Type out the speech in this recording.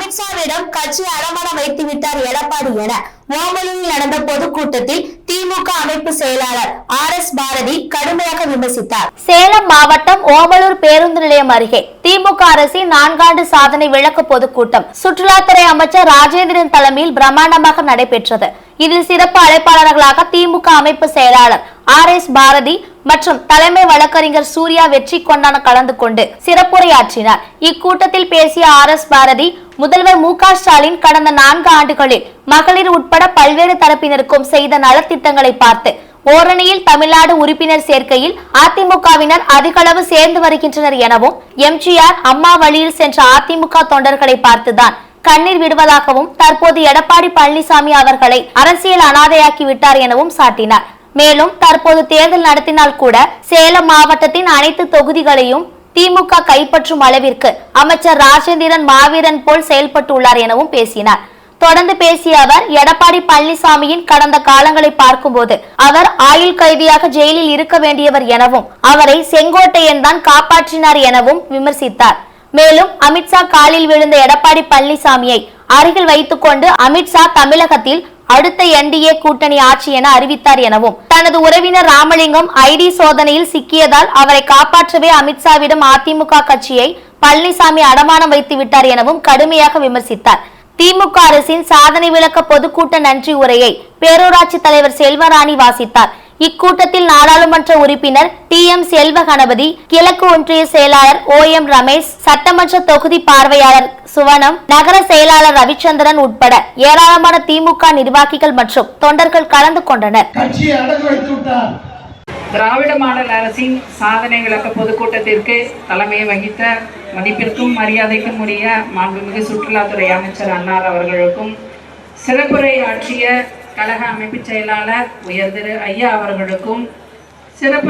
அமித்ஷாவிடம் கட்சி அடமானம் வைத்து விட்டார் எடப்பாடி என ஓமலூரில் நடந்த பொதுக்கூட்டத்தில் திமுக அமைப்பு செயலாளர் RS பாரதி கடுமையாக விமர்சித்தார். சேலம் மாவட்டம் ஓமலூர் பேருந்து நிலையம் அருகே திமுக அரசின் 4 ஆண்டு சாதனை விளக்க பொதுக்கூட்டம் சுற்றுலாத்துறை அமைச்சர் ராஜேந்திரன் தலைமையில் பிரம்மாண்டமாக நடைபெற்றது. இதில் சிறப்பு அழைப்பாளர்களாக திமுக அமைப்பு செயலாளர் RS பாரதி மற்றும் தலைமை வழக்கறிஞர் சூர்யா வெற்றி கொண்டான கலந்து கொண்டு சிறப்புரையாற்றினார். இக்கூட்டத்தில் பேசிய RS பாரதி, முதல்வர் மு க ஸ்டாலின் கடந்த 4 ஆண்டுகளில் மகளிர் உட்பட பல்வேறு தரப்பினருக்கும் செய்த நலத்திட்டங்களை பார்த்து ஓரணியில் தமிழ்நாடு உறுப்பினர் சேர்க்கையில் அதிமுகவினர் அதிகளவு சேர்ந்து வருகின்றனர் எனவும், எம்ஜிஆர் அம்மா வழியில் சென்ற அதிமுக தொண்டர்களை பார்த்துதான் கண்ணீர் விடுவதாகவும், தற்போது எடப்பாடி பழனிசாமி அவர்களை அரசியல் அனாதையாக்கி விட்டார் எனவும் சாட்டினார். மேலும் தற்போது தேர்தல் நடத்தினால் கூட சேலம் மாவட்டத்தின் அனைத்து தொகுதிகளையும் திமுக கைப்பற்றும் அளவிற்கு அமைச்சர் ராஜேந்திரன் மாவீரன் போல் செயல்பட்டுள்ளார் எனவும் பேசினார். தொடர்ந்து பேசிய அவர், எடப்பாடி பழனிசாமியின் கடந்த காலங்களை பார்க்கும்போது அவர் ஆயுள் கைதியாக ஜெயிலில் இருக்க வேண்டியவர் எனவும், அவரை செங்கோட்டையன் தான் காப்பாற்றினார் எனவும் விமர்சித்தார். மேலும் அமித்ஷா காலில் விழுந்த எடப்பாடி பழனிசாமியை அருகில் வைத்துக் கொண்டு அமித்ஷா தமிழகத்தில் அடுத்த NDA கூட்டணி ஆட்சி என அறிவித்தார் எனவும், தனது உறவினர் ராமலிங்கம் ஐடி சோதனையில் சிக்கியதால் அவரை காப்பாற்றவே அமித்ஷாவிடம் அதிமுக கட்சியை பழனிசாமி அடமானம் வைத்து விட்டார் எனவும் கடுமையாக விமர்சித்தார். திமுக அரசின் சாதனை விளக்க பொதுக்கூட்ட நன்றி உரையை பேரூராட்சி தலைவர் செல்வராணி வாசித்தார். இக்கூட்டத்தில் நாடாளுமன்ற உறுப்பினர் TM செல்வ கணபதி, கிழக்கு ஒன்றிய செயலாளர் OM ரமேஷ், சட்டமன்ற தொகுதி பார்வையாளர் சுவனம், நகர செயலாளர் ரவிச்சந்திரன் உட்பட ஏராளமான திமுக நிர்வாகிகள் மற்றும் தொண்டர்கள் கலந்து கொண்டனர். திராவிட மாடல் அரசின் சாதனை விளக்க பொதுக்கூட்டத்திற்கு தலைமையை வகித்த மதிப்பிற்கும் மரியாதைக்கும் உரிய மாண்புமிகு சுற்றுலாத்துறை அமைச்சர் அன்னார் அவர்களுக்கும், சிறப்புரை ஆற்றிய கழக அமைப்பு செயலாளர் உயர் திரு ஐயா அவர்களுக்கும், சிறப்பு